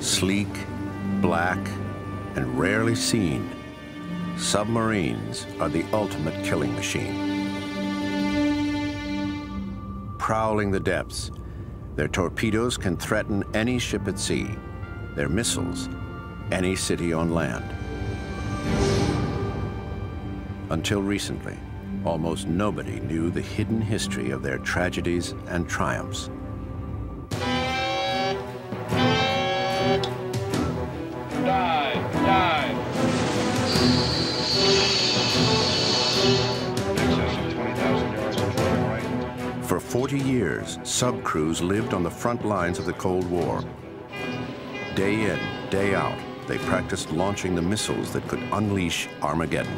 Sleek, black, and rarely seen, submarines are the ultimate killing machine. Prowling the depths, their torpedoes can threaten any ship at sea, their missiles, any city on land. Until recently, almost nobody knew the hidden history of their tragedies and triumphs. Dive! Excess of 20,000 yards controlling right. For 40 years, sub-crews lived on the front lines of the Cold War. Day in, day out, they practiced launching the missiles that could unleash Armageddon.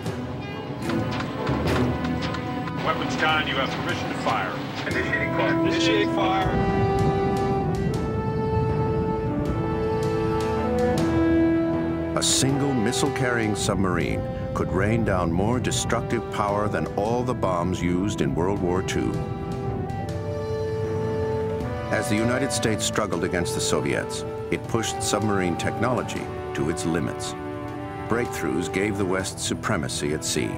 Weapons con, you have permission to fire. Initiating fire. Initiating fire. A single missile-carrying submarine could rain down more destructive power than all the bombs used in World War II. As the United States struggled against the Soviets, it pushed submarine technology to its limits. Breakthroughs gave the West supremacy at sea,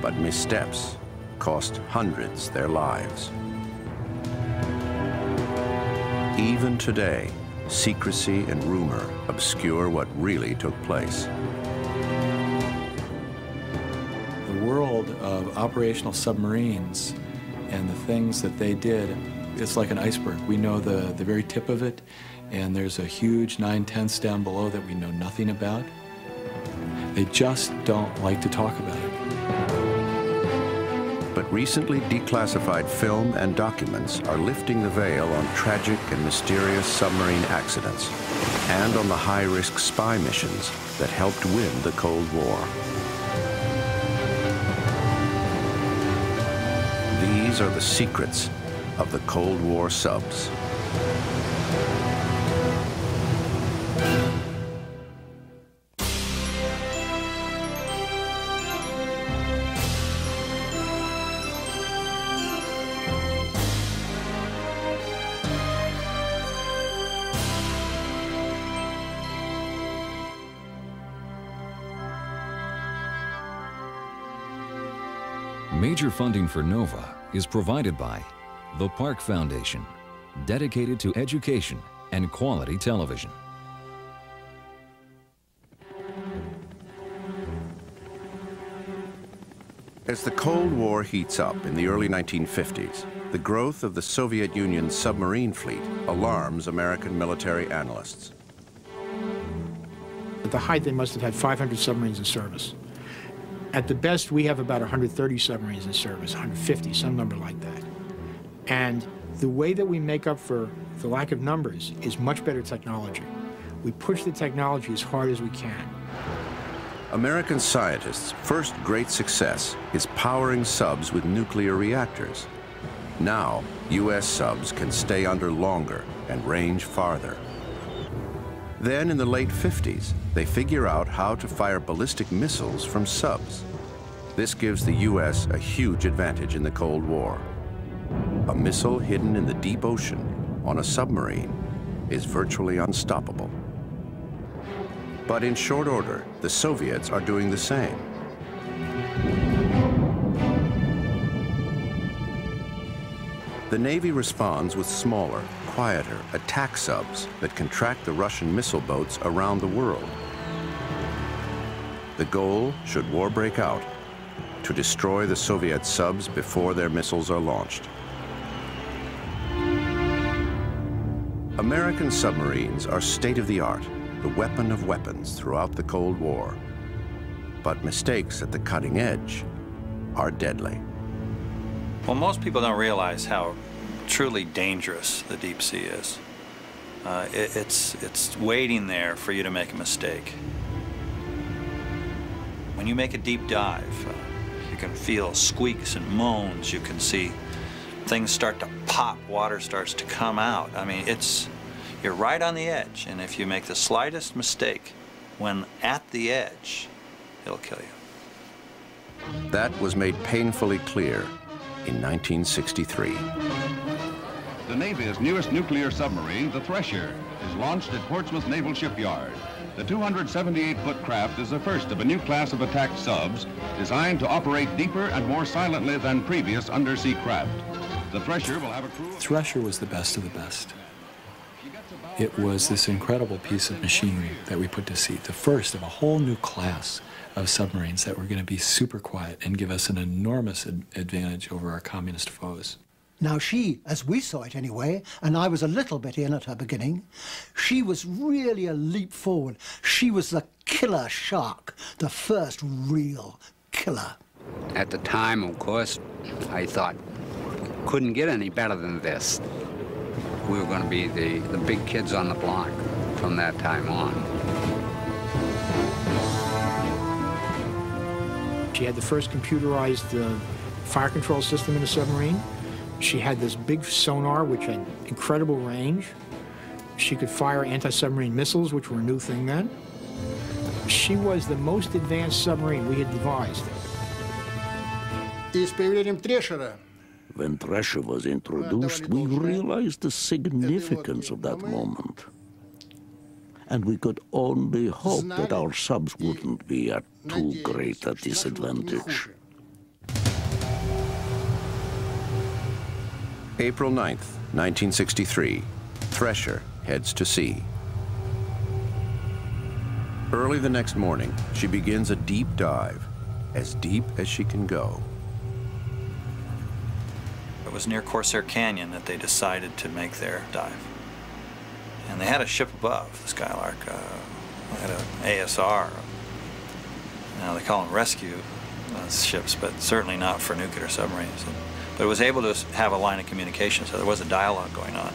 but missteps cost hundreds their lives. Even today, secrecy and rumor obscure what really took place. The world of operational submarines and the things that they did, it's like an iceberg. We know the very tip of it, and there's a huge 9/10 down below that we know nothing about. They just don't like to talk about it. But recently declassified film and documents are lifting the veil on tragic and mysterious submarine accidents and on the high-risk spy missions that helped win the Cold War. These are the secrets of the Cold War subs. Major funding for NOVA is provided by the Park Foundation, dedicated to education and quality television. As the Cold War heats up in the early 1950s, the growth of the Soviet Union's submarine fleet alarms American military analysts. At the height, they must have had 500 submarines in service. At the best, we have about 130 submarines in service, 150, some number like that. And the way that we make up for the lack of numbers is much better technology. We push the technology as hard as we can. American scientists' first great success is powering subs with nuclear reactors. Now, U.S. subs can stay under longer and range farther. Then in the late 50s, they figure out how to fire ballistic missiles from subs. This gives the U.S. a huge advantage in the Cold War. A missile hidden in the deep ocean on a submarine is virtually unstoppable. But in short order, the Soviets are doing the same. The Navy responds with smaller, quieter attack subs that can track the Russian missile boats around the world. The goal, should war break out, to destroy the Soviet subs before their missiles are launched. American submarines are state-of-the-art, the weapon of weapons throughout the Cold War. But mistakes at the cutting edge are deadly. Well, most people don't realize how truly dangerous the deep sea is. It's waiting there for you to make a mistake. When you make a deep dive, you can feel squeaks and moans. You can see things start to pop, water starts to come out. I mean, you're right on the edge, and if you make the slightest mistake when at the edge, it'll kill you. That was made painfully clear in 1963. The Navy's newest nuclear submarine, the Thresher, is launched at Portsmouth Naval Shipyard. The 278-foot craft is the first of a new class of attack subs designed to operate deeper and more silently than previous undersea craft. The Thresher will have a crew... Thresher was the best of the best. It was this incredible piece of machinery that we put to sea, the first of a whole new class of submarines that were going to be super quiet and give us an enormous advantage over our communist foes. Now she, as we saw it anyway, and I was a little bit in at her beginning, she was really a leap forward. She was the killer shark, the first real killer. At the time, of course, I thought, couldn't get any better than this. We were going to be the big kids on the block from that time on. She had the first computerized fire control system in a submarine. She had this big sonar, which had incredible range. She could fire anti-submarine missiles, which were a new thing then. She was the most advanced submarine we had devised. When Thresher was introduced, we realized the significance of that moment. And we could only hope that our subs wouldn't be at too great a disadvantage. April 9th, 1963, Thresher heads to sea. Early the next morning, she begins a deep dive, as deep as she can go. It was near Corsair Canyon that they decided to make their dive. And they had a ship above, the Skylark. They had an ASR. Now they call them rescue ships, but certainly not for nuclear submarines. But it was able to have a line of communication, so there was a dialogue going on.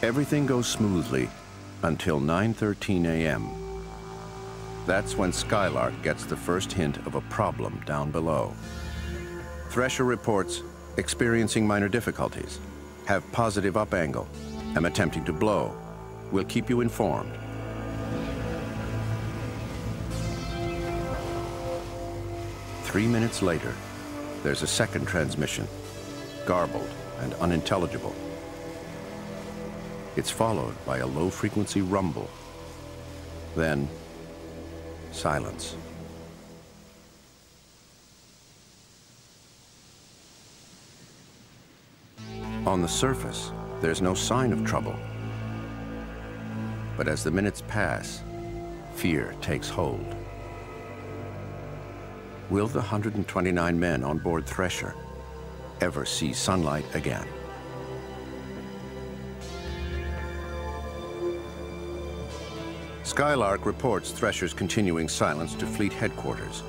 Everything goes smoothly until 9:13 a.m. That's when Skylark gets the first hint of a problem down below. Thresher reports experiencing minor difficulties. Have positive up angle. Am attempting to blow. We'll keep you informed. Three minutes later, there's a second transmission, garbled and unintelligible. It's followed by a low-frequency rumble. Then, silence. On the surface, there's no sign of trouble. But as the minutes pass, fear takes hold. Will the 129 men on board Thresher ever see sunlight again? Skylark reports Thresher's continuing silence to Fleet Headquarters.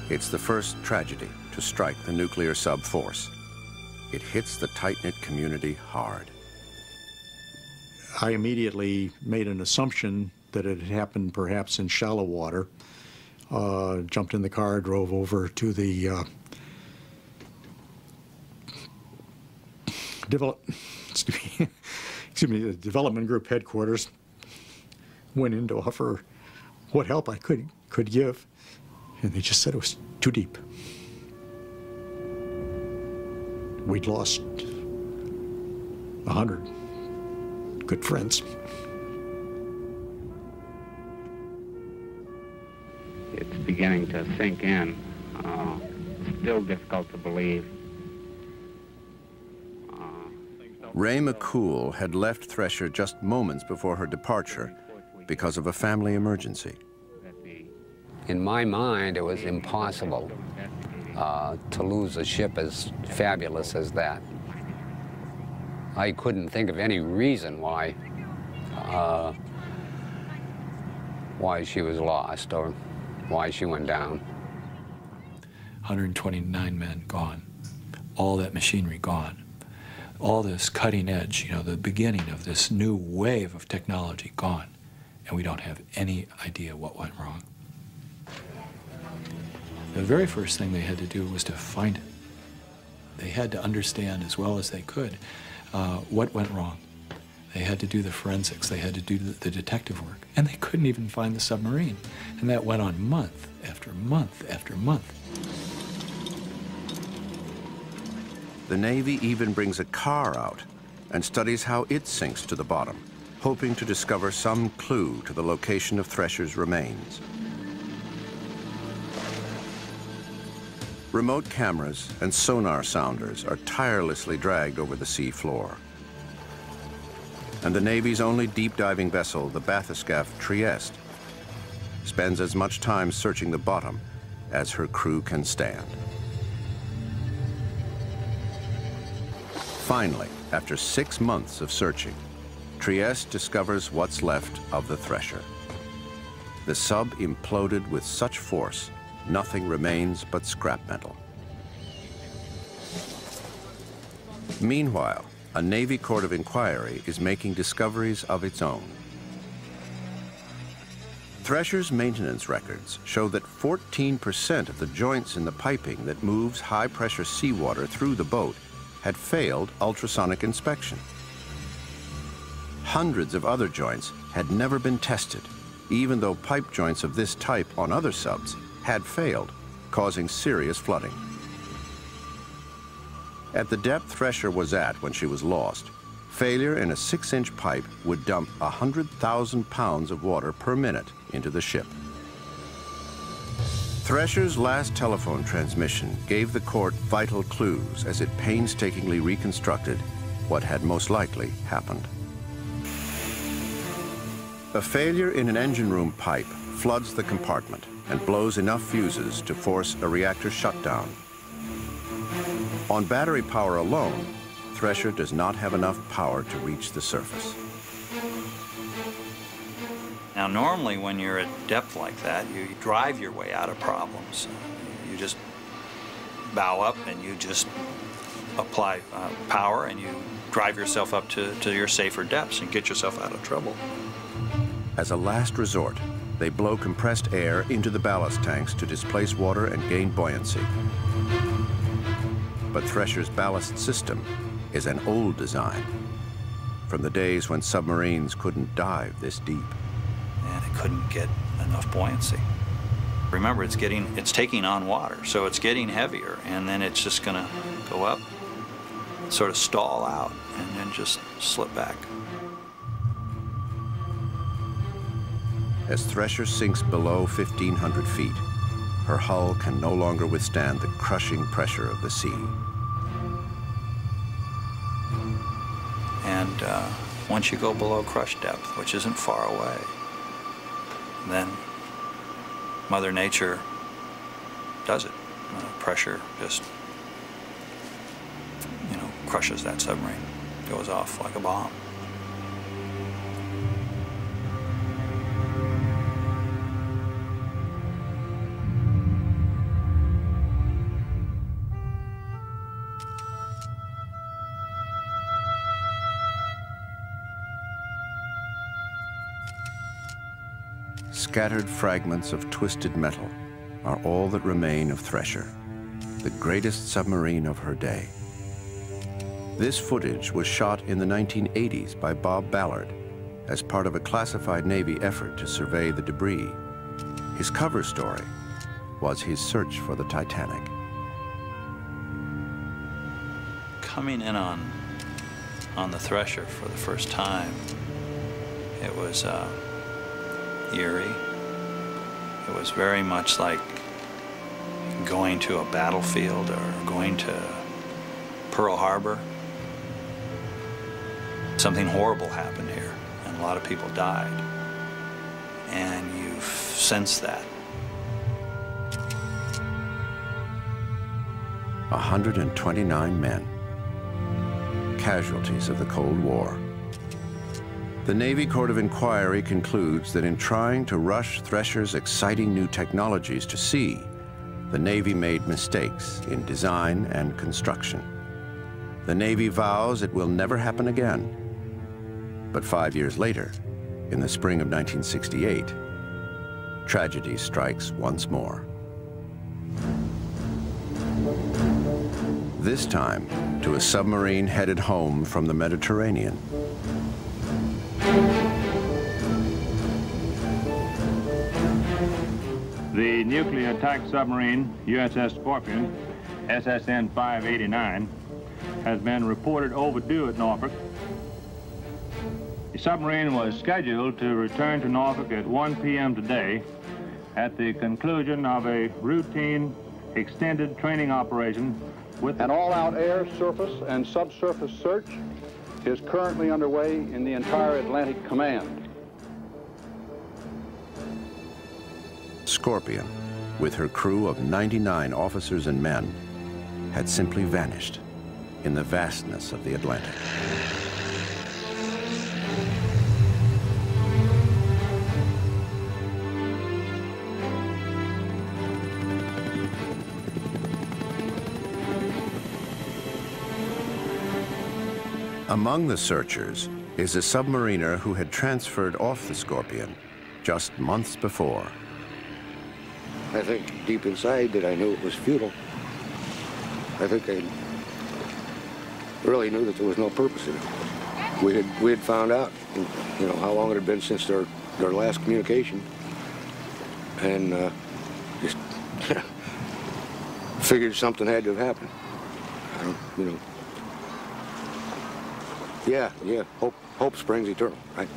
It's the first tragedy to strike the nuclear sub force. It hits the tight-knit community hard. I immediately made an assumption that it had happened perhaps in shallow water. Jumped in the car, drove over to the the development group headquarters. Went in to offer what help I could give, and they just said it was too deep. We'd lost 100 good friends. It's beginning to sink in. Still difficult to believe. Ray McCool had left Thresher just moments before her departure because of a family emergency. In my mind, it was impossible to lose a ship as fabulous as that. I couldn't think of any reason why she was lost or why she went down. 129 men gone. All that machinery gone. All this cutting edge, you know, the beginning of this new wave of technology gone. And we don't have any idea what went wrong. The very first thing they had to do was to find it. They had to understand as well as they could what went wrong. They had to do the forensics. They had to do the detective work. And they couldn't even find the submarine. And that went on month after month after month. the Navy even brings a car out and studies how it sinks to the bottom, hoping to discover some clue to the location of Thresher's remains. Remote cameras and sonar sounders are tirelessly dragged over the sea floor. And the Navy's only deep-diving vessel, the bathyscaphe Trieste, spends as much time searching the bottom as her crew can stand. Finally, after 6 months of searching, Trieste discovers what's left of the Thresher. The sub imploded with such force, nothing remains but scrap metal. Meanwhile, a Navy Court of Inquiry is making discoveries of its own. Thresher's maintenance records show that 14% of the joints in the piping that moves high-pressure seawater through the boat had failed ultrasonic inspection. Hundreds of other joints had never been tested, even though pipe joints of this type on other subs had failed, causing serious flooding. At the depth Thresher was at when she was lost, failure in a 6-inch pipe would dump 100,000 pounds of water per minute into the ship. Thresher's last telephone transmission gave the court vital clues as it painstakingly reconstructed what had most likely happened. A failure in an engine room pipe floods the compartment and blows enough fuses to force a reactor shutdown. On battery power alone, Thresher does not have enough power to reach the surface. Now, normally when you're at depth like that, you drive your way out of problems. You just bow up and you just apply power and you drive yourself up to your safer depths and get yourself out of trouble. As a last resort, they blow compressed air into the ballast tanks to displace water and gain buoyancy. But Thresher's ballast system is an old design, from the days when submarines couldn't dive this deep. And it couldn't get enough buoyancy. Remember, it's taking on water, so it's getting heavier, and then it's just gonna go up, sort of stall out, and then just slip back. As Thresher sinks below 1,500 feet, her hull can no longer withstand the crushing pressure of the sea. And once you go below crush depth, which isn't far away, then Mother Nature does it. Pressure just, crushes that submarine. Goes off like a bomb. Scattered fragments of twisted metal are all that remain of Thresher, the greatest submarine of her day. This footage was shot in the 1980s by Bob Ballard as part of a classified Navy effort to survey the debris. His cover story was his search for the Titanic. Coming in on the Thresher for the first time, it was eerie. It was very much like going to a battlefield or going to Pearl Harbor. Something horrible happened here, and a lot of people died. And you sense that. 129 men, casualties of the Cold War. The Navy Court of Inquiry concludes that in trying to rush Thresher's exciting new technologies to sea, the Navy made mistakes in design and construction. The Navy vows it will never happen again. But 5 years later, in the spring of 1968, tragedy strikes once more. This time to a submarine headed home from the Mediterranean. The nuclear attack submarine USS Scorpion, SSN 589, has been reported overdue at Norfolk. The submarine was scheduled to return to Norfolk at 1 p.m. today at the conclusion of a routine extended training operation with an all-out air, surface, and subsurface search is currently underway in the entire Atlantic Command. Scorpion, with her crew of 99 officers and men, had simply vanished in the vastness of the Atlantic. Among the searchers is a submariner who had transferred off the Scorpion just months before. I think deep inside that I knew it was futile. I think I really knew that there was no purpose in it. We had found out, you know, how long it had been since their last communication, and just figured something had to have happened. You know. Yeah. Hope springs eternal, right?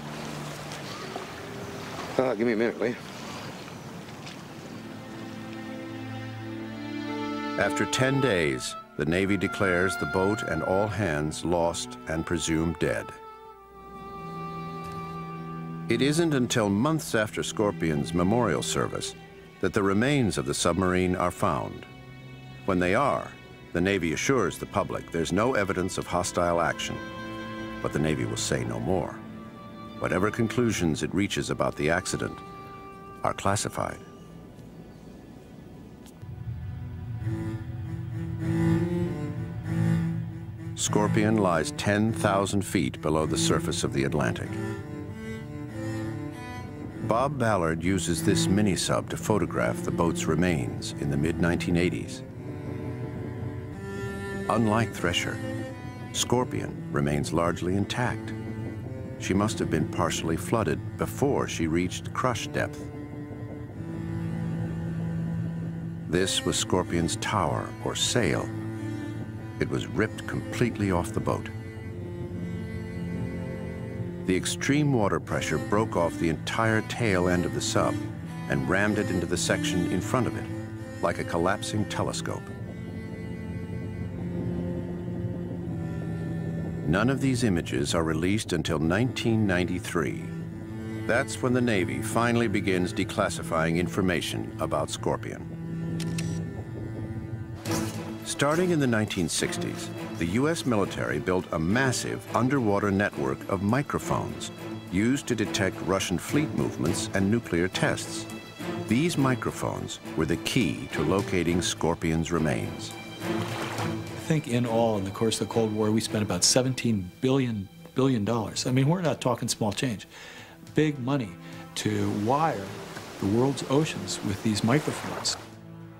Give me a minute, will you? After 10 days, the Navy declares the boat and all hands lost and presumed dead. It isn't until months after Scorpion's memorial service that the remains of the submarine are found. When they are, the Navy assures the public there's no evidence of hostile action, but the Navy will say no more. Whatever conclusions it reaches about the accident are classified. Scorpion lies 10,000 feet below the surface of the Atlantic. Bob Ballard uses this mini-sub to photograph the boat's remains in the mid-1980s. Unlike Thresher, Scorpion remains largely intact. She must have been partially flooded before she reached crush depth. This was Scorpion's tower, or sail. It was ripped completely off the boat. The extreme water pressure broke off the entire tail end of the sub and rammed it into the section in front of it, like a collapsing telescope. None of these images are released until 1993. That's when the Navy finally begins declassifying information about Scorpion. Starting in the 1960s, the U.S. military built a massive underwater network of microphones used to detect Russian fleet movements and nuclear tests. These microphones were the key to locating Scorpion's remains. I think in all, in the course of the Cold War, we spent about $17 billion. I mean, we're not talking small change. Big money to wire the world's oceans with these microphones.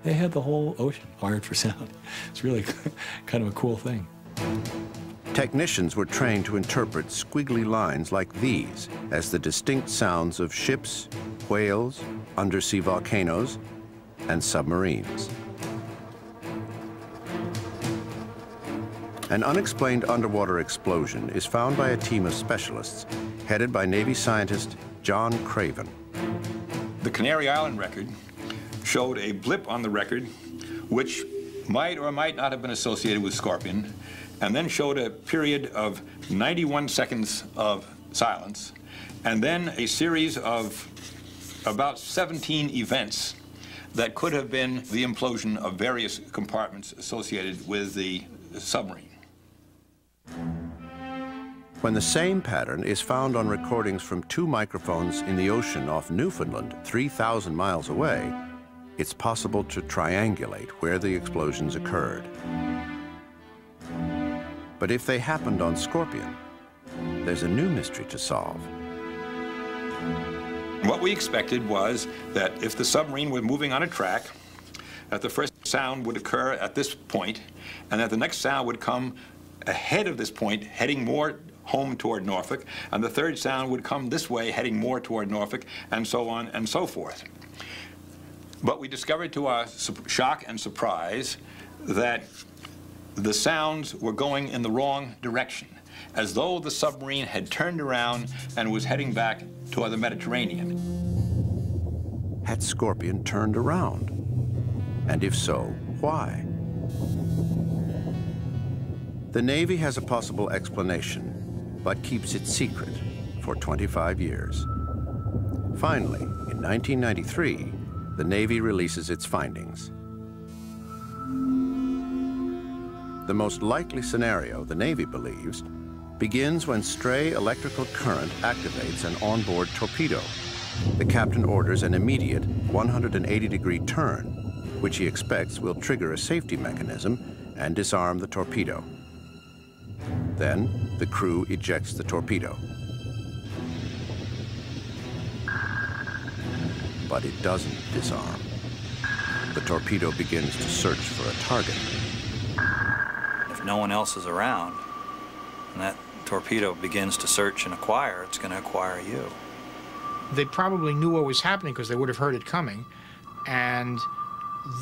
They had the whole ocean wired for sound. It's really kind of a cool thing. Technicians were trained to interpret squiggly lines like these as the distinct sounds of ships, whales, undersea volcanoes, and submarines. An unexplained underwater explosion is found by a team of specialists headed by Navy scientist John Craven. The Canary Island record showed a blip on the record which might or might not have been associated with Scorpion, and then showed a period of 91 seconds of silence, and then a series of about 17 events that could have been the implosion of various compartments associated with the submarine. When the same pattern is found on recordings from 2 microphones in the ocean off Newfoundland, 3,000 miles away, it's possible to triangulate where the explosions occurred. But if they happened on Scorpion, there's a new mystery to solve. What we expected was that if the submarine were moving on a track, that the first sound would occur at this point, and that the next sound would come ahead of this point, heading more home toward Norfolk, and the third sound would come this way, heading more toward Norfolk, and so on and so forth. But we discovered to our shock and surprise that the sounds were going in the wrong direction, as though the submarine had turned around and was heading back toward the Mediterranean. Had Scorpion turned around? And if so, why? The Navy has a possible explanation, but keeps it secret for 25 years. Finally, in 1993, the Navy releases its findings. The most likely scenario, the Navy believes, begins when stray electrical current activates an onboard torpedo. The captain orders an immediate 180-degree turn, which he expects will trigger a safety mechanism and disarm the torpedo. Then, the crew ejects the torpedo. But it doesn't disarm. The torpedo begins to search for a target. If no one else is around, and that torpedo begins to search and acquire, it's going to acquire you. They probably knew what was happening because they would have heard it coming, and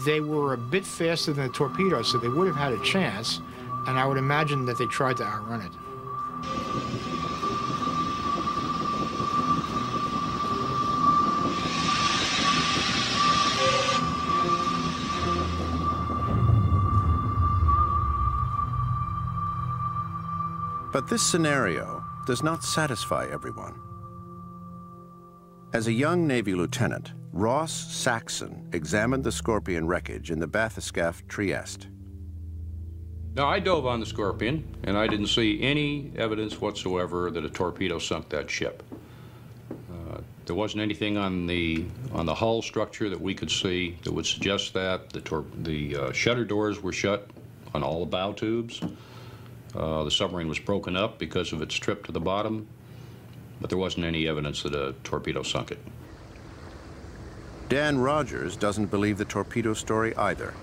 they were a bit faster than the torpedo, so they would have had a chance, and I would imagine that they tried to outrun it. But this scenario does not satisfy everyone. As a young Navy lieutenant, Ross Saxon examined the Scorpion wreckage in the bathyscaphe Trieste. Now, I dove on the Scorpion, and I didn't see any evidence whatsoever that a torpedo sunk that ship. There wasn't anything on the hull structure that we could see that would suggest that. The shutter doors were shut on all the bow tubes. The submarine was broken up because of its trip to the bottom, but there wasn't any evidence that a torpedo sunk it. Dan Rogers doesn't believe the torpedo story either.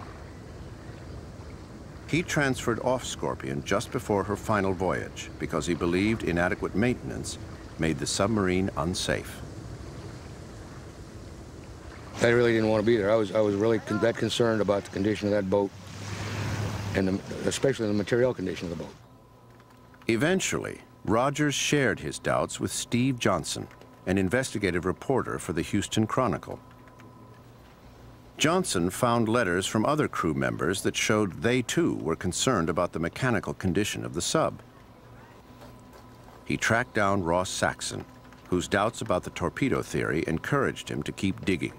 He transferred off Scorpion just before her final voyage because he believed inadequate maintenance made the submarine unsafe. I really didn't want to be there. I was really that concerned about the condition of that boat, and especially the material condition of the boat. Eventually, Rogers shared his doubts with Steve Johnson, an investigative reporter for the Houston Chronicle. Johnson found letters from other crew members that showed they too were concerned about the mechanical condition of the sub. He tracked down Ross Saxon, whose doubts about the torpedo theory encouraged him to keep digging.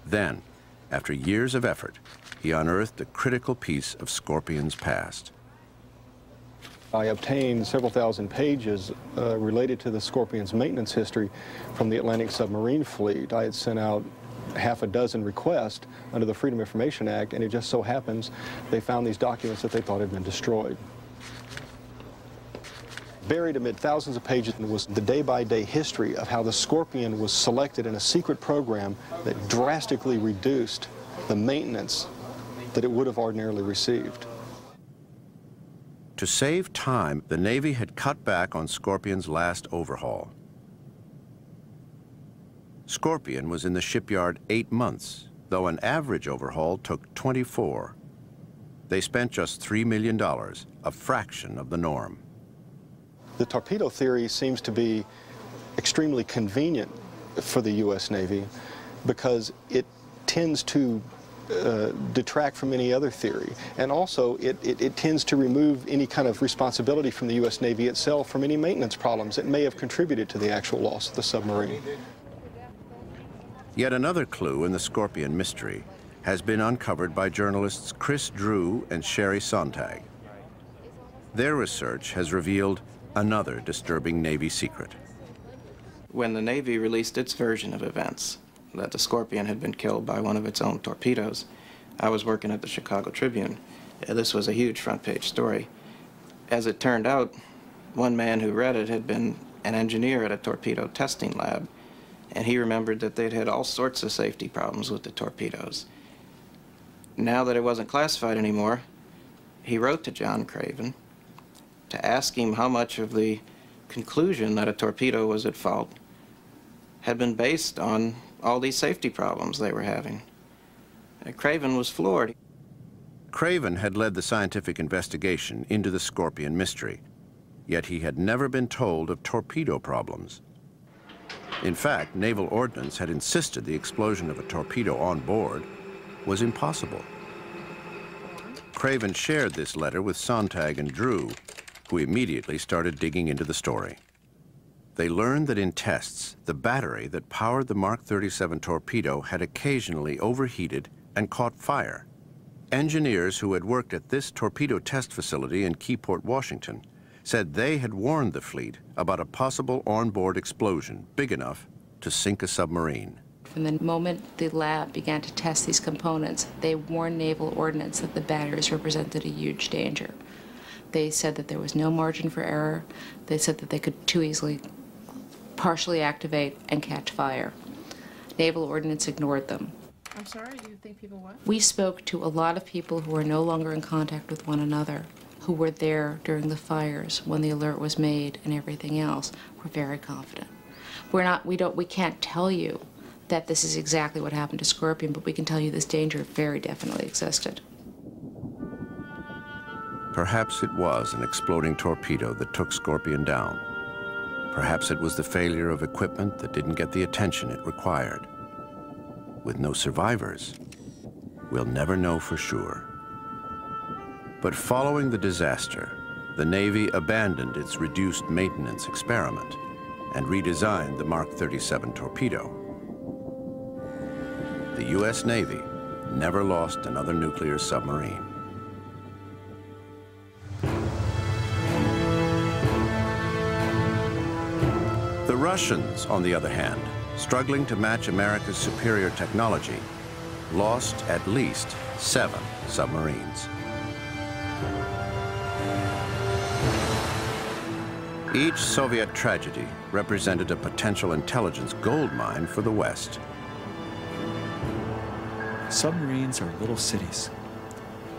Then, after years of effort, he unearthed a critical piece of Scorpion's past. I obtained several thousand pages related to the Scorpion's maintenance history from the Atlantic Submarine Fleet. I had sent out half a dozen requests under the Freedom of Information Act, and it just so happens they found these documents that they thought had been destroyed. Buried amid thousands of pages was the day-by-day history of how the Scorpion was selected in a secret program that drastically reduced the maintenance that it would have ordinarily received. To save time, the Navy had cut back on Scorpion's last overhaul. Scorpion was in the shipyard 8 months, though an average overhaul took 24. They spent just $3 million, a fraction of the norm. The torpedo theory seems to be extremely convenient for the U.S. Navy because it tends to detract from any other theory. And also, it tends to remove any kind of responsibility from the U.S. Navy itself from any maintenance problems that may have contributed to the actual loss of the submarine. Yet another clue in the Scorpion mystery has been uncovered by journalists Chris Drew and Sherry Sontag. Their research has revealed another disturbing Navy secret. When the Navy released its version of events, that the Scorpion had been killed by one of its own torpedoes, I was working at the Chicago Tribune. This was a huge front-page story. As it turned out, one man who read it had been an engineer at a torpedo testing lab, and he remembered that they'd had all sorts of safety problems with the torpedoes. Now that it wasn't classified anymore, he wrote to John Craven to ask him how much of the conclusion that a torpedo was at fault had been based on all these safety problems they were having. Craven was floored. Craven had led the scientific investigation into the Scorpion mystery, yet he had never been told of torpedo problems. In fact, naval ordnance had insisted the explosion of a torpedo on board was impossible. Craven shared this letter with Sontag and Drew, who immediately started digging into the story. They learned that in tests, the battery that powered the Mark 37 torpedo had occasionally overheated and caught fire. Engineers who had worked at this torpedo test facility in Keyport, Washington, said they had warned the fleet about a possible onboard explosion big enough to sink a submarine. From the moment the lab began to test these components, they warned naval ordnance that the batteries represented a huge danger. They said that there was no margin for error. They said that they could too easily partially activate and catch fire. Naval ordnance ignored them. I'm sorry, you think people what? We spoke to a lot of people who are no longer in contact with one another, who were there during the fires when the alert was made and everything else. We're very confident. We can't tell you that this is exactly what happened to Scorpion, but we can tell you this danger very definitely existed. Perhaps it was an exploding torpedo that took Scorpion down. Perhaps it was the failure of equipment that didn't get the attention it required. With no survivors, we'll never know for sure. But following the disaster, the Navy abandoned its reduced maintenance experiment and redesigned the Mark 37 torpedo. The U.S. Navy never lost another nuclear submarine. The Russians, on the other hand, struggling to match America's superior technology, lost at least 7 submarines. Each Soviet tragedy represented a potential intelligence goldmine for the West. Submarines are little cities,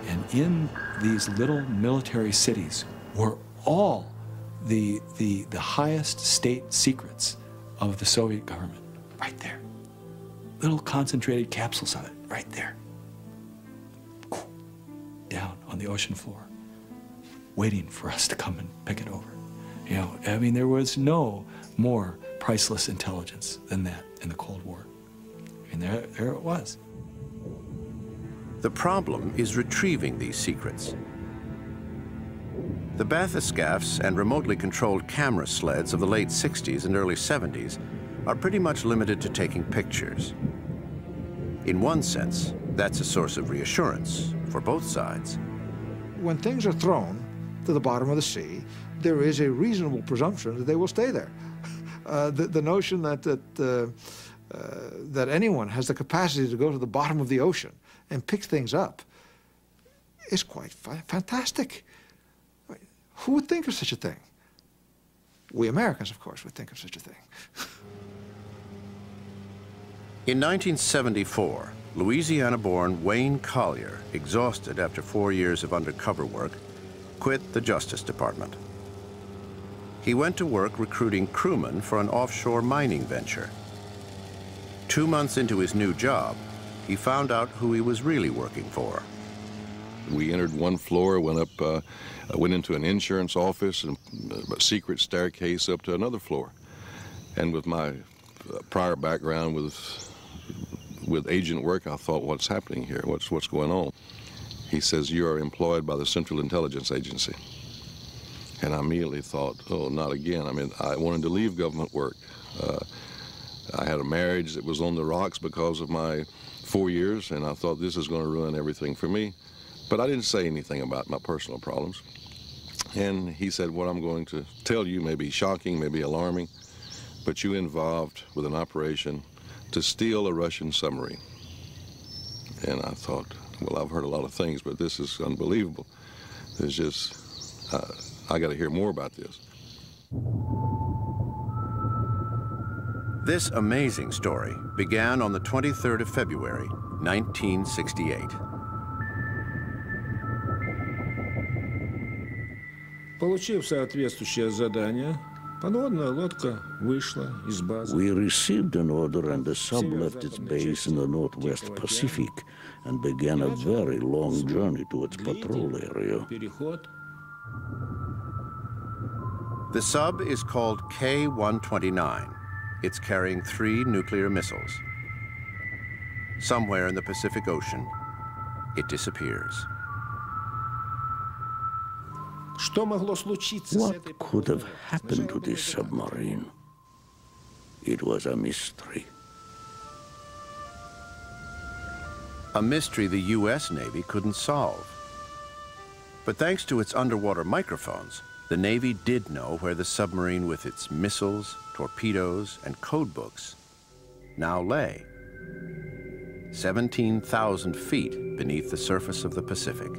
and in these little military cities were all the highest state secrets of the Soviet government, right there. Little concentrated capsules of it, right there. Down on the ocean floor, waiting for us to come and pick it over. You know, I mean, there was no more priceless intelligence than that in the Cold War. And there it was. The problem is retrieving these secrets. The bathyscaphs and remotely controlled camera sleds of the late 60s and early 70s are pretty much limited to taking pictures. In one sense, that's a source of reassurance for both sides. When things are thrown to the bottom of the sea, there is a reasonable presumption that they will stay there. The notion that anyone has the capacity to go to the bottom of the ocean and pick things up is quite fantastic. I mean, who would think of such a thing? We Americans, of course, would think of such a thing. In 1974, Louisiana-born Wayne Collier, exhausted after 4 years of undercover work, quit the Justice Department. He went to work recruiting crewmen for an offshore mining venture. 2 months into his new job, he found out who he was really working for. We entered one floor, went into an insurance office, and a secret staircase up to another floor. And with my prior background with agent work, I thought, what's happening here? What's going on? He says, you are employed by the Central Intelligence Agency. And I immediately thought, oh, not again. I mean, I wanted to leave government work. I had a marriage that was on the rocks because of my 4 years, and I thought this is going to ruin everything for me. But I didn't say anything about my personal problems. And he said, what I'm going to tell you may be shocking, may be alarming, but you involved with an operation to steal a Russian submarine. And I thought, well, I've heard a lot of things, but this is unbelievable. There's just, I got to hear more about this. This amazing story began on the 23rd of February, 1968. Получив соответствующее задание, We received an order and the sub left its base in the Northwest Pacific and began a very long journey to its patrol area. The sub is called K-129. It's carrying 3 nuclear missiles. Somewhere in the Pacific Ocean, it disappears. What could have happened to this submarine? It was a mystery. A mystery the U.S. Navy couldn't solve. But thanks to its underwater microphones, the Navy did know where the submarine with its missiles, torpedoes, and code books now lay. 17,000 feet beneath the surface of the Pacific.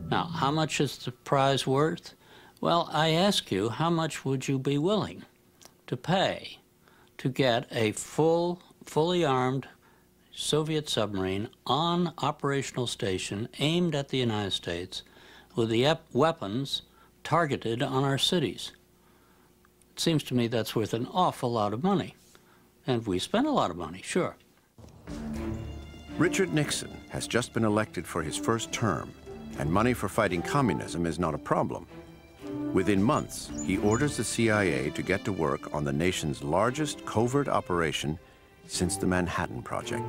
Now, how much is the prize worth? Well, I ask you, how much would you be willing to pay to get a fully armed Soviet submarine on operational station aimed at the United States with the weapons targeted on our cities? It seems to me that's worth an awful lot of money. And we spent a lot of money, sure. Richard Nixon has just been elected for his first term, and money for fighting communism is not a problem. Within months, he orders the CIA to get to work on the nation's largest covert operation since the Manhattan Project.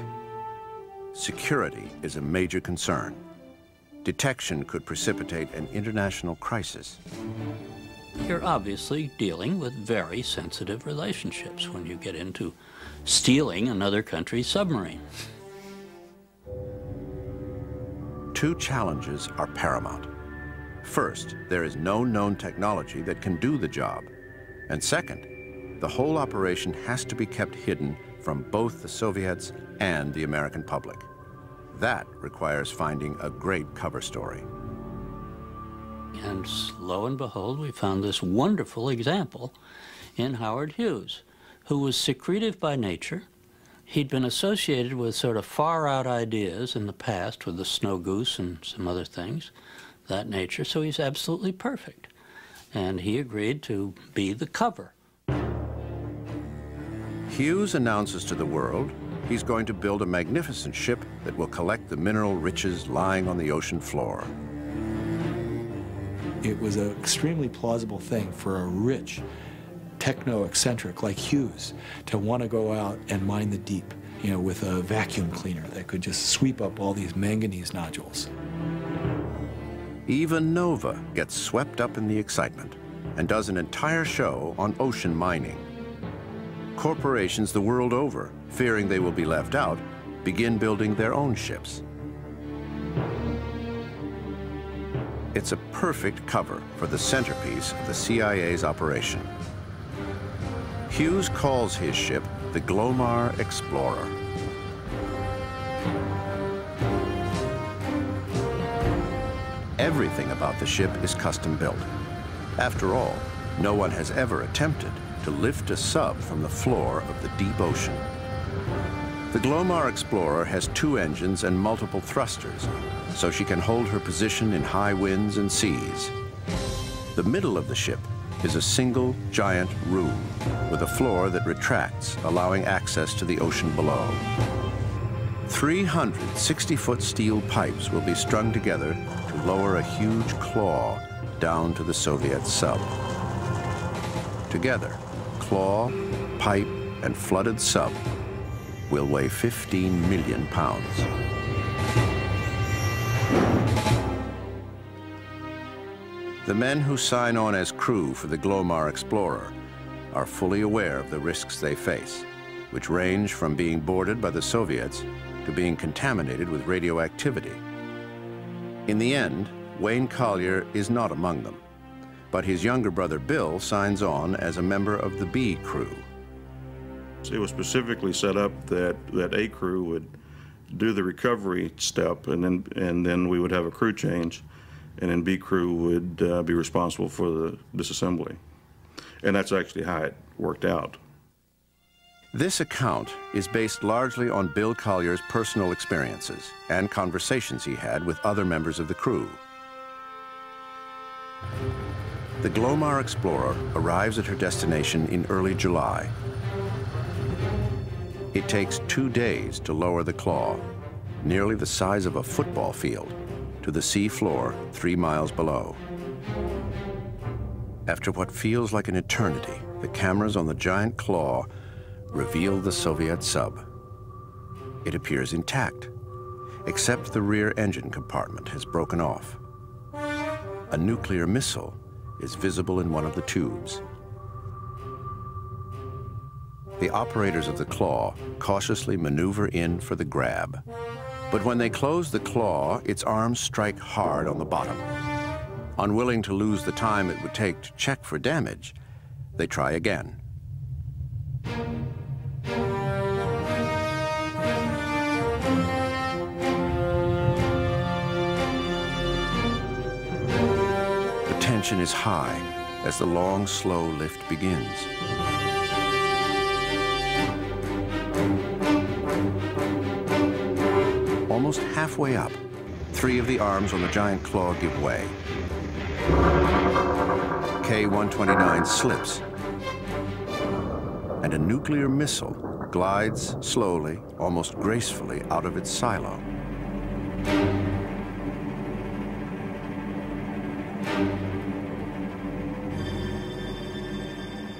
Security is a major concern. Detection could precipitate an international crisis. You're obviously dealing with very sensitive relationships when you get into stealing another country's submarine. 2 challenges are paramount. First, there is no known technology that can do the job. And second, the whole operation has to be kept hidden from both the Soviets and the American public. That requires finding a great cover story. And lo and behold, we found this wonderful example in Howard Hughes, who was secretive by nature. He'd been associated with sort of far-out ideas in the past with the snow goose and some other things, that nature, so he's absolutely perfect. And he agreed to be the cover. Hughes announces to the world he's going to build a magnificent ship that will collect the mineral riches lying on the ocean floor. It was an extremely plausible thing for a rich techno-eccentric like Hughes to want to go out and mine the deep, you know, with a vacuum cleaner that could just sweep up all these manganese nodules. Even Nova gets swept up in the excitement and does an entire show on ocean mining. Corporations the world over, fearing they will be left out, begin building their own ships. It's a perfect cover for the centerpiece of the CIA's operation. Hughes calls his ship the Glomar Explorer. Everything about the ship is custom built. After all, no one has ever attempted to lift a sub from the floor of the deep ocean. The Glomar Explorer has 2 engines and multiple thrusters, so she can hold her position in high winds and seas. The middle of the ship is a single giant room with a floor that retracts, allowing access to the ocean below. 300 60-foot steel pipes will be strung together to lower a huge claw down to the Soviet sub. Together, claw, pipe, and flooded sub will weigh 15 million pounds. The men who sign on as crew for the Glomar Explorer are fully aware of the risks they face, which range from being boarded by the Soviets to being contaminated with radioactivity. In the end, Wayne Collier is not among them, but his younger brother Bill signs on as a member of the B crew. It was specifically set up that A crew would do the recovery step, and then we would have a crew change, and then B crew would be responsible for the disassembly. And that's actually how it worked out. This account is based largely on Bill Collier's personal experiences and conversations he had with other members of the crew. The Glomar Explorer arrives at her destination in early July. It takes 2 days to lower the claw, nearly the size of a football field, to the sea floor 3 miles below. After what feels like an eternity, the cameras on the giant claw reveal the Soviet sub. It appears intact, except the rear engine compartment has broken off. A nuclear missile is visible in one of the tubes. The operators of the claw cautiously maneuver in for the grab. But when they close the claw, its arms strike hard on the bottom. Unwilling to lose the time it would take to check for damage, they try again. The tension is high as the long, slow lift begins. Almost halfway up, 3 of the arms on the giant claw give way. K-129 slips, and a nuclear missile glides slowly, almost gracefully, out of its silo.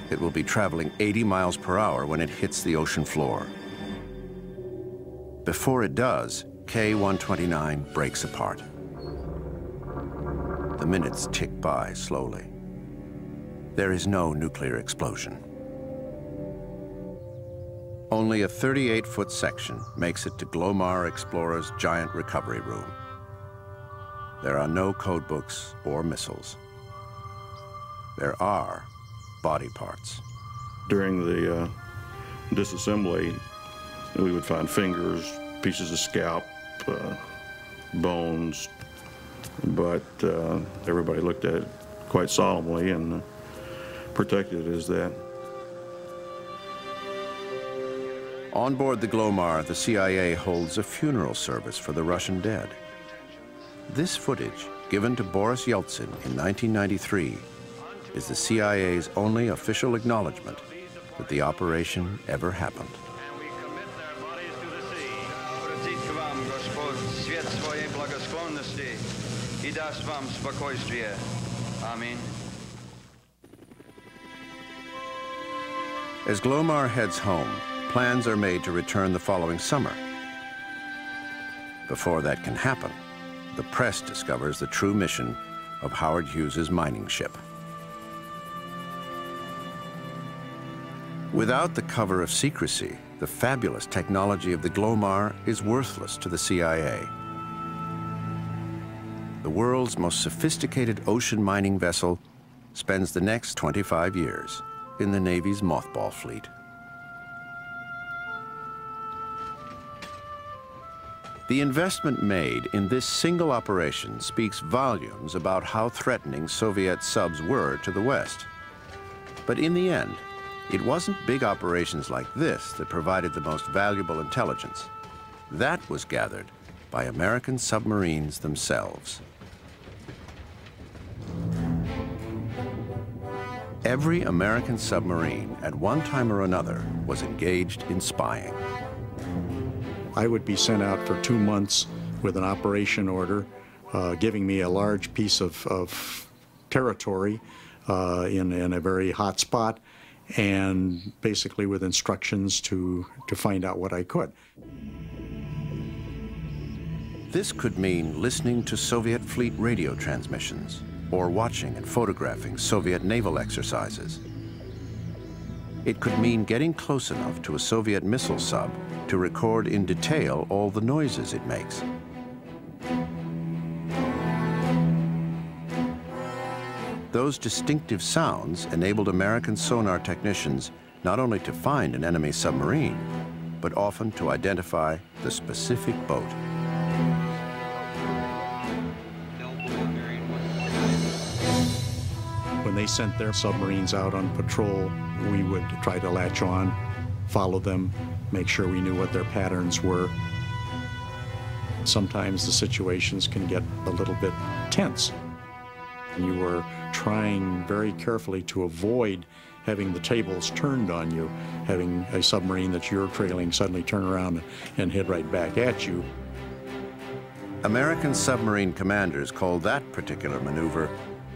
It will be traveling 80 miles per hour when it hits the ocean floor. Before it does, K-129 breaks apart. The minutes tick by slowly. There is no nuclear explosion. Only a 38-foot section makes it to Glomar Explorer's giant recovery room. There are no code books or missiles. There are body parts. During the disassembly, we would find fingers, pieces of scalp, bones, but everybody looked at it quite solemnly and protected it as that. On board the Glomar, the CIA holds a funeral service for the Russian dead. This footage, given to Boris Yeltsin in 1993, is the CIA's only official acknowledgement that the operation ever happened. As Glomar heads home, plans are made to return the following summer. Before that can happen, the press discovers the true mission of Howard Hughes's mining ship. Without the cover of secrecy, the fabulous technology of the Glomar is worthless to the CIA. The world's most sophisticated ocean mining vessel spends the next 25 years in the Navy's mothball fleet. The investment made in this single operation speaks volumes about how threatening Soviet subs were to the West. But in the end, it wasn't big operations like this that provided the most valuable intelligence. That was gathered by American submarines themselves. Every American submarine, at one time or another, was engaged in spying. I would be sent out for 2 months with an operation order, giving me a large piece of territory in a very hot spot, and basically with instructions to find out what I could. This could mean listening to Soviet fleet radio transmissions or watching and photographing Soviet naval exercises. It could mean getting close enough to a Soviet missile sub to record in detail all the noises it makes. Those distinctive sounds enabled American sonar technicians not only to find an enemy submarine, but often to identify the specific boat. When they sent their submarines out on patrol, we would try to latch on, follow them, make sure we knew what their patterns were. Sometimes the situations can get a little bit tense. You were trying very carefully to avoid having the tables turned on you, having a submarine that you're trailing suddenly turn around and head right back at you. American submarine commanders called that particular maneuver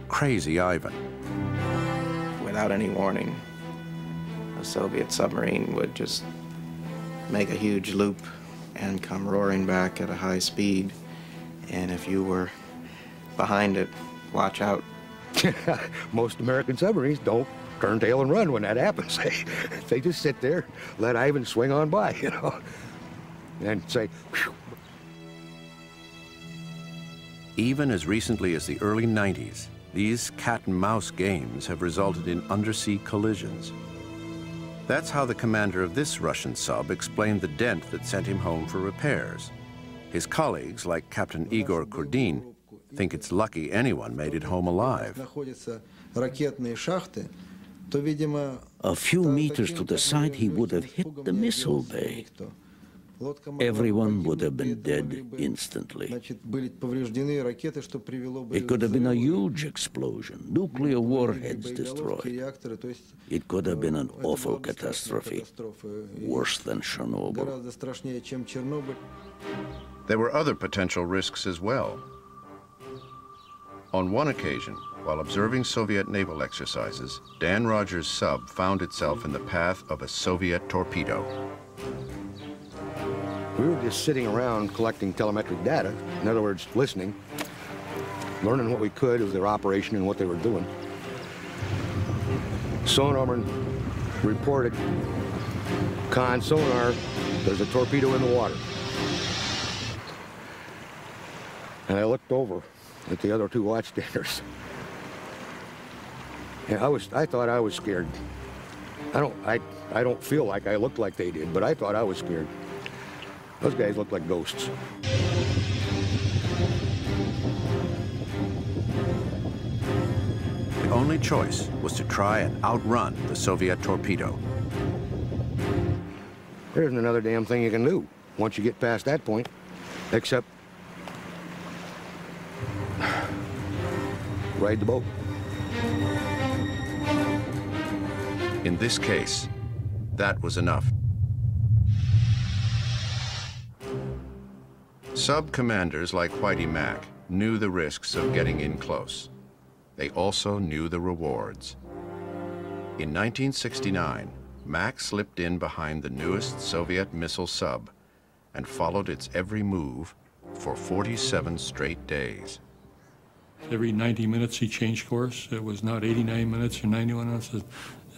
Crazy Ivan. Without any warning, a Soviet submarine would just make a huge loop and come roaring back at a high speed. And if you were behind it, watch out. Most American submarines don't turn tail and run when that happens. They just sit there, let Ivan swing on by, you know, and say, whew. Even as recently as the early 90s, these cat-and-mouse games have resulted in undersea collisions. That's how the commander of this Russian sub explained the dent that sent him home for repairs. His colleagues, like Captain Igor Kurdin, think it's lucky anyone made it home alive. A few meters to the side, he would have hit the missile bay. Everyone would have been dead instantly. It could have been a huge explosion, nuclear warheads destroyed. It could have been an awful catastrophe, worse than Chernobyl. There were other potential risks as well. On one occasion, while observing Soviet naval exercises, Dan Rogers' sub found itself in the path of a Soviet torpedo. We were just sitting around collecting telemetric data, in other words, listening, learning what we could of their operation and what they were doing. Sonarman reported, "Con sonar, there's a torpedo in the water." And I looked over at the other two watchstanders. And I thought I was scared. I don't feel like I looked like they did, but I thought I was scared. Those guys looked like ghosts. The only choice was to try and outrun the Soviet torpedo. There isn't another damn thing you can do once you get past that point, except ride the boat. In this case, that was enough. Sub-commanders like Whitey Mack knew the risks of getting in close. They also knew the rewards. In 1969, Mack slipped in behind the newest Soviet missile sub and followed its every move for 47 straight days. Every 90 minutes he changed course. It was not 89 minutes or 91 minutes,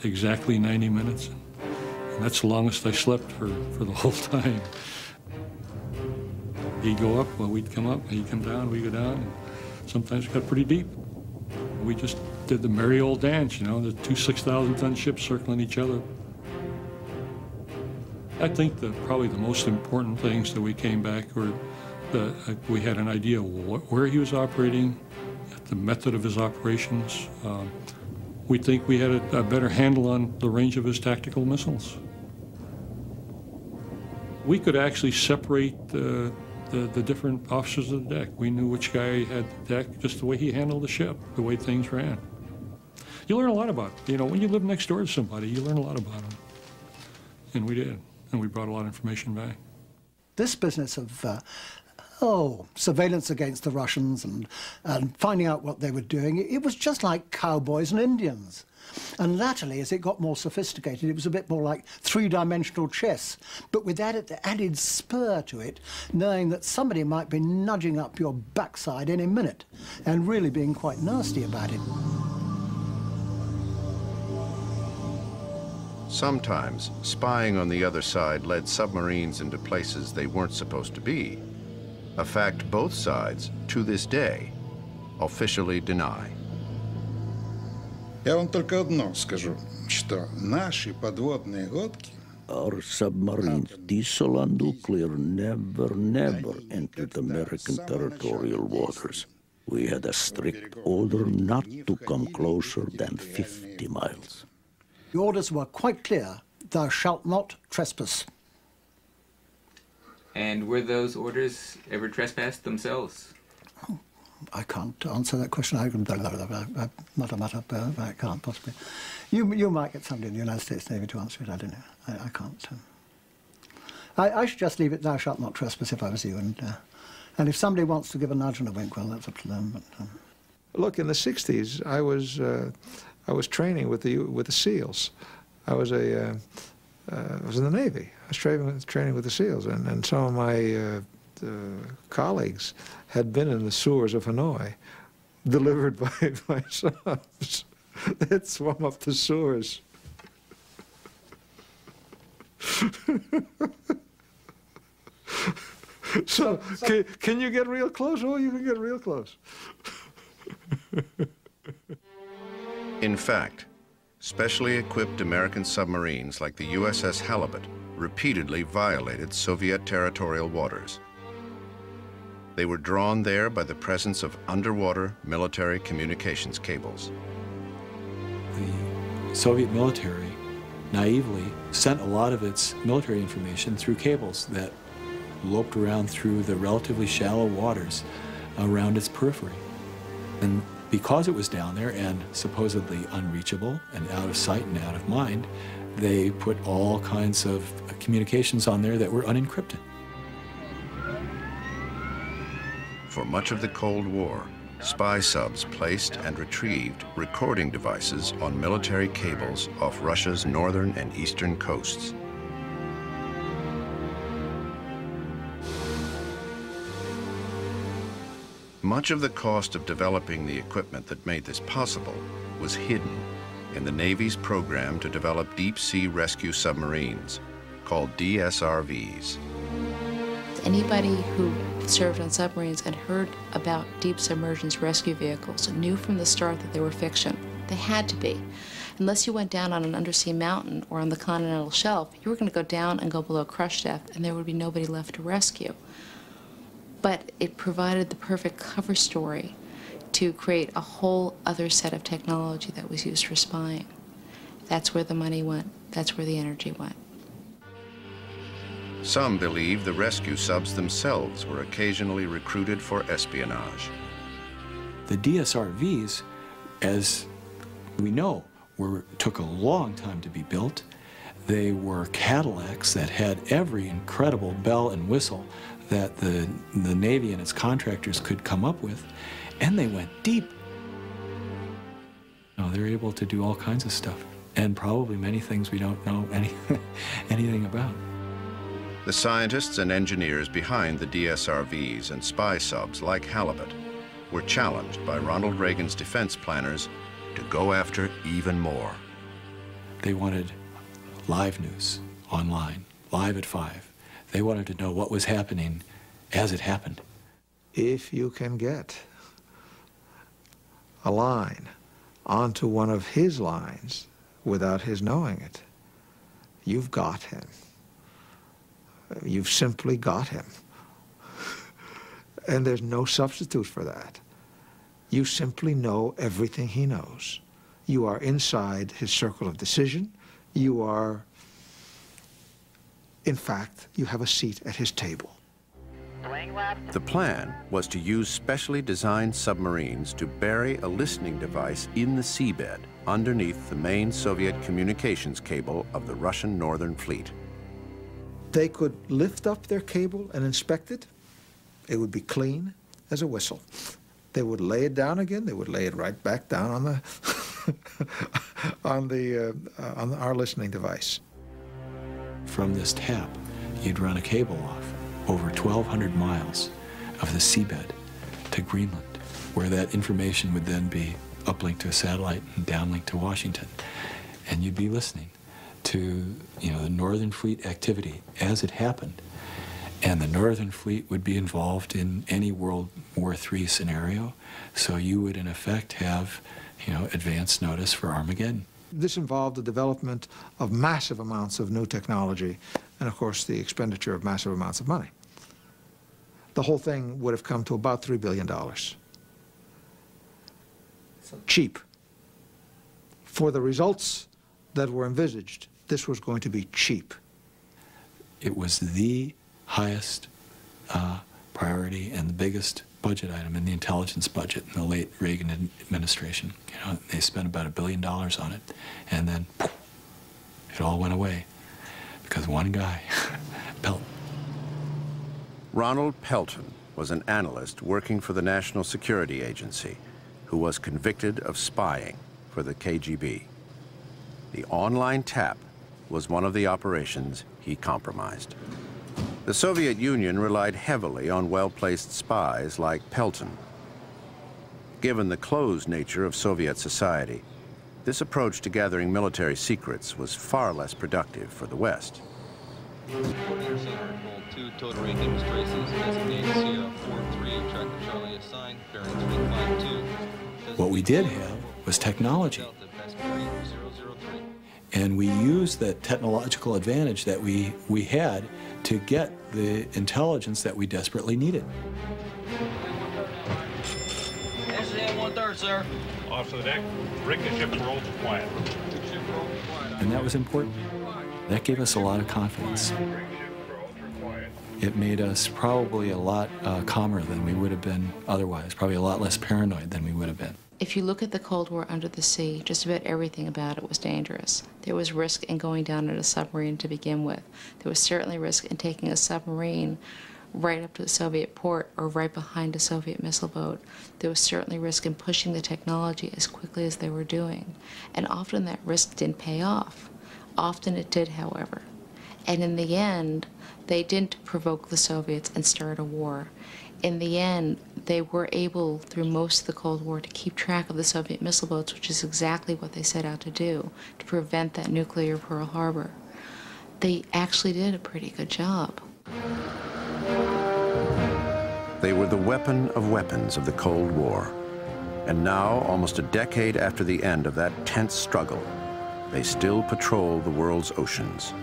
exactly 90 minutes. And that's the longest I slept for the whole time. He'd go up, well, we'd come up, he'd come down, we'd go down. And sometimes it got pretty deep. We just did the merry old dance, you know, the two 6,000-ton ships circling each other. I think that probably the most important things that we came back were that we had an idea of where he was operating, the method of his operations. We think we had a better handle on the range of his tactical missiles. We could actually separate the different officers of the deck. We knew which guy had the deck, just the way he handled the ship, the way things ran. You learn a lot about it. You know, when you live next door to somebody, you learn a lot about them. And we did, and we brought a lot of information back. This business of surveillance against the Russians and finding out what they were doing, it was just like cowboys and Indians. And latterly, as it got more sophisticated, it was a bit more like three-dimensional chess, but with that added spur to it, knowing that somebody might be nudging up your backside any minute and really being quite nasty about it. Sometimes, spying on the other side led submarines into places they weren't supposed to be, a fact both sides, to this day, officially deny. Я вам только одно скажу, что наши подводные лодки Our submarines, diesel and nuclear, never entered American territorial waters. We had a strict order not to come closer than 50 miles. The orders were quite clear: thou shalt not trespass. And were those orders ever trespassed themselves? I can't answer that question. I can't possibly. You might get somebody in the United States Navy to answer it. I don't know. I can't. I should just leave it, thou shalt not trespass, if I was you. And if somebody wants to give a nudge and a wink, well, that's up to them. But, Look, in the '60s, I was training with the SEALs. I was in the Navy. I was training with the SEALs, and some of my colleagues had been in the sewers of Hanoi, delivered by subs. They'd swum up the sewers. So, can you get real close? Oh, you can get real close. In fact, specially equipped American submarines like the USS Halibut repeatedly violated Soviet territorial waters. They were drawn there by the presence of underwater military communications cables. The Soviet military naively sent a lot of its military information through cables that loped around through the relatively shallow waters around its periphery. And because it was down there and supposedly unreachable and out of sight and out of mind, they put all kinds of communications on there that were unencrypted. For much of the Cold War, spy subs placed and retrieved recording devices on military cables off Russia's northern and eastern coasts. Much of the cost of developing the equipment that made this possible was hidden in the Navy's program to develop deep-sea rescue submarines, called DSRVs. Anybody who served on submarines and heard about deep submergence rescue vehicles knew from the start that they were fiction. They had to be. Unless you went down on an undersea mountain or on the continental shelf, you were going to go down and go below crush depth, and there would be nobody left to rescue. But it provided the perfect cover story to create a whole other set of technology that was used for spying. That's where the money went. That's where the energy went. Some believe the rescue subs themselves were occasionally recruited for espionage. The DSRVs, as we know, took a long time to be built. They were Cadillacs that had every incredible bell and whistle that the Navy and its contractors could come up with, and they went deep. They're able to do all kinds of stuff, and probably many things we don't know anything about. The scientists and engineers behind the DSRVs and spy subs like Halibut were challenged by Ronald Reagan's defense planners to go after even more. They wanted live news online, live at 5. They wanted to know what was happening as it happened. If you can get a line onto one of his lines without his knowing it, you've got him. You've simply got him. And there's no substitute for that. You simply know everything he knows. You are inside his circle of decision. You are, in fact, you have a seat at his table. The plan was to use specially designed submarines to bury a listening device in the seabed underneath the main Soviet communications cable of the Russian Northern Fleet. They could lift up their cable and inspect it. It would be clean as a whistle. They would lay it down again. They would lay it right back down on the on our listening device. From this tap, you'd run a cable off over 1,200 miles of the seabed to Greenland, where that information would then be uplinked to a satellite and downlinked to Washington. And you'd be listening to, the Northern Fleet activity as it happened. And the Northern Fleet would be involved in any World War III scenario, so you would in effect have, advance notice for Armageddon. This involved the development of massive amounts of new technology and, of course, the expenditure of massive amounts of money. The whole thing would have come to about $3 billion. Cheap. For the results that were envisaged, this was going to be cheap. It was the highest priority and the biggest budget item in the intelligence budget in the late Reagan administration. You know, they spent about $1 billion on it, and then poof, it all went away because one guy, Pelton. Ronald Pelton was an analyst working for the National Security Agency who was convicted of spying for the KGB. The online tap was one of the operations he compromised. The Soviet Union relied heavily on well-placed spies like Pelton. Given the closed nature of Soviet society, this approach to gathering military secrets was far less productive for the West. What we did have was technology. And we used that technological advantage that we had to get the intelligence that we desperately needed. SCM 1/3, sir. Off to the deck. Bring the ship roll to quiet. And that was important. That gave us a lot of confidence. It made us probably a lot calmer than we would have been otherwise, probably a lot less paranoid than we would have been. If you look at the Cold War under the sea, just about everything about it was dangerous. There was risk in going down in a submarine to begin with. There was certainly risk in taking a submarine right up to the Soviet port or right behind a Soviet missile boat. There was certainly risk in pushing the technology as quickly as they were doing. And often that risk didn't pay off. Often it did, however. And in the end, they didn't provoke the Soviets and start a war. In the end, they were able, through most of the Cold War, to keep track of the Soviet missile boats, which is exactly what they set out to do, to prevent that nuclear Pearl Harbor. They actually did a pretty good job. They were the weapon of weapons of the Cold War. And now, almost a decade after the end of that tense struggle, they still patrol the world's oceans.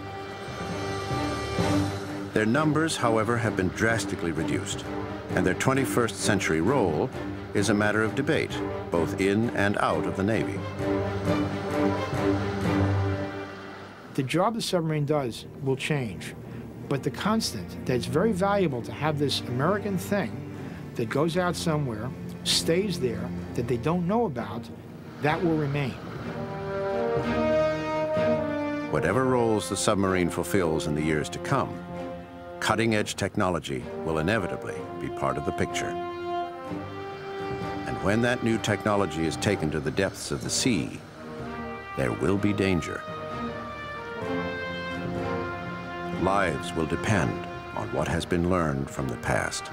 Their numbers, however, have been drastically reduced, and their 21st century role is a matter of debate, both in and out of the Navy. The job the submarine does will change, but the constant that it's very valuable to have this American thing that goes out somewhere, stays there, that they don't know about, that will remain. Whatever roles the submarine fulfills in the years to come, cutting-edge technology will inevitably be part of the picture. And when that new technology is taken to the depths of the sea, there will be danger. Lives will depend on what has been learned from the past.